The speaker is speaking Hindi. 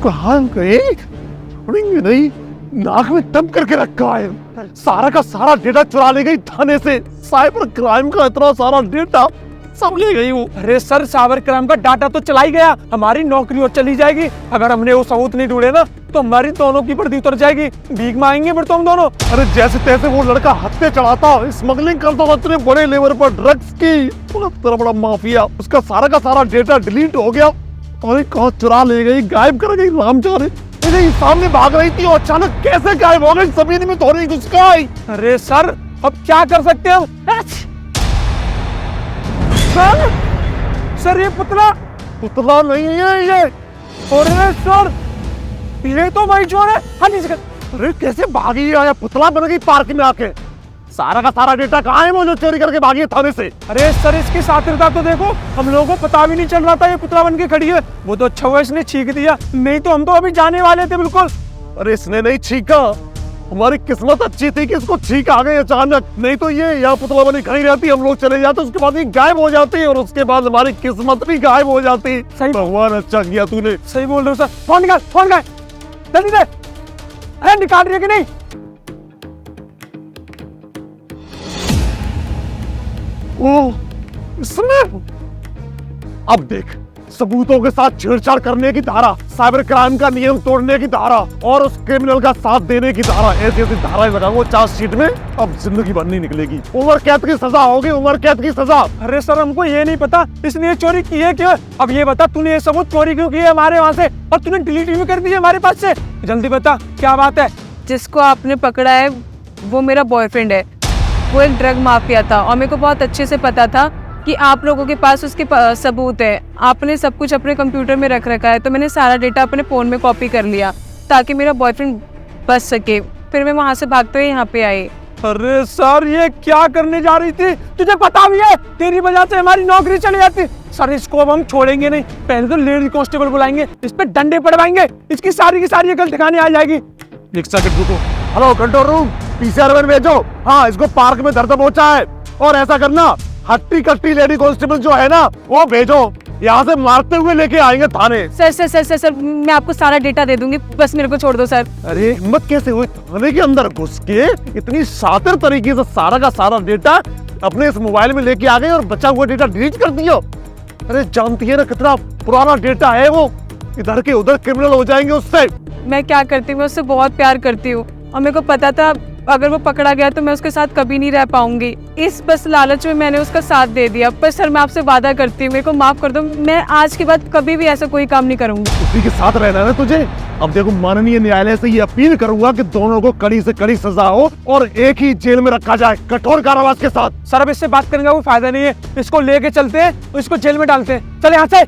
कहाँ गए? उड़ेंगे नहीं, नाक में दम करके रखा है। सारा का सारा डेटा चुरा ले गई थाने से। साइबर क्राइम का इतना सारा डेटा सब ले गई वो। अरे सर, साइबर क्राइम का डाटा तो चला ही गया, हमारी नौकरी और चली जाएगी। अगर हमने वो सबूत नहीं ढूंढे ना तो हमारी दोनों की वर्दी उतर जाएगी, भीख मांगेंगे फिर तो हम दोनों। अरे जैसे तैसे वो लड़का हत्या चढ़ाता, स्मगलिंग करता था इतने बड़े लेवल पर ड्रग्स की, इतना बड़ा माफिया। उसका सारा का सारा डेटा डिलीट हो गया। अरे कहाँ चुरा ले गई, गायब कर गई, राम जाने। मेरे सामने भाग रही थी और अचानक कैसे गायब हो गई, जमीन में थोड़ी घुस गई। अरे सर, अब क्या कर सकते हैं हम? सर ये पुतला नहीं है ये। अरे सर, ये तो वही चोर है। हाँ जी सर। अरे कैसे भागी आया, पुतला बन गई पार्क में आके। सारा का सारा डेटा कहाँ है वो जो चोरी करके भागी है थाने से? अरे सर, इसकी सातिरता तो देखो, हम लोगों को पता भी नहीं चल रहा था ये पुतला बन के खड़ी है। वो तो अच्छा हुआ इसने छींक दिया, नहीं तो हम तो अभी जाने वाले थे बिल्कुल। अरे इसने नहीं छींका, हमारी किस्मत अच्छी थी कि इसको छींक आ गई अचानक, नहीं तो ये यहाँ पुतला बनी खड़ी रहती, हम लोग चले जाते, उसके बाद ये गायब हो जाती और उसके बाद हमारी किस्मत भी गायब हो जाती। सही। भगवान अच्छा किया तूने। सही बोल रहे हो सर। फोन निकाल, फोन निकाल जल्दी से। अरे निकाल रही है कि नहीं? ओ, इसने अब देख, सबूतों के साथ छेड़छाड़ करने की धारा, साइबर क्राइम का नियम तोड़ने की धारा और उस क्रिमिनल का साथ देने की धारा, ऐसी ऐसी धाराएं लगाऊंगा चार्जशीट में। अब जिंदगी भर नहीं निकलेगी, उम्र कैद की सजा होगी, उम्र कैद की सजा। अरे सर, हमको ये नहीं पता इसने ये चोरी की है क्यों। अब ये बता, तूने ये सबूत चोरी क्यों की है हमारे वहाँ से, और तूने डिलीट भी कर दी है हमारे पास से। जल्दी बता क्या बात है। जिसको आपने पकड़ा है वो मेरा बॉयफ्रेंड है। वो एक ड्रग माफिया था और मेरे को बहुत अच्छे से पता था कि आप लोगों के पास उसके सबूत है। आपने सब कुछ अपने कंप्यूटर में रख रखा है, तो मैंने सारा डेटा अपने फ़ोन में कॉपी कर लिया ताकि मेरा बॉयफ्रेंड बच सके। फिर मैं वहाँ से भागते हुए यहाँ पे आई। अरे सर, ये क्या करने जा रही थी? तुझे पता भी है तेरी वजह से हमारी नौकरी चली जाती। सर, इसको अब हम छोड़ेंगे नहीं, पहले तो लेडी कांस्टेबल बुलाएंगे, इस पे डंडे पड़वाएंगे, इसकी सारी की सारी अकल दिखाने आ जाएगी। एक सेकंड रुको। हेलो कंट्रोल रूम, पीसीआर में भेजो। हाँ, इसको पार्क में दर्द पहुंचा है, और ऐसा करना, हट्टी कट्टी लेडी कांस्टेबल जो है ना वो भेजो, यहाँ से मारते हुए लेके आएंगे थाने। Sir sir sir sir sir मैं आपको सारा डेटा दे दूंगी, बस मेरे को छोड़ दो सर। अरे हिम्मत कैसे हुई थाने के अंदर घुस के इतनी शातिर तरीके से सारा का सारा डेटा अपने इस मोबाइल में लेके आ गए और बचा हुआ डेटा डिलीट कर दिया। अरे जानती है ना कितना पुराना डेटा है वो, इधर के उधर क्रिमिनल हो जाएंगे उससे। मैं क्या करती हूँ, मैं उससे बहुत प्यार करती हूँ और मेरे को पता था अगर वो पकड़ा गया तो मैं उसके साथ कभी नहीं रह पाऊंगी। इस बस लालच में मैंने उसका साथ दे दिया। पर सर, मैं आपसे वादा करती हूँ, मेरे को माफ कर दो, मैं आज के बाद कभी भी ऐसा कोई काम नहीं करूंगी। उसी के साथ रहना है तुझे। अब देखो, माननीय न्यायालय से ये अपील करूंगा कि दोनों को कड़ी से कड़ी सजा हो और एक ही जेल में रखा जाए, कठोर कारावास के साथ। सर, अब इससे बात करने का कोई फायदा नहीं है, इसको लेके चलते हैं, इसको जेल में डालते हैं। चल यहाँ से।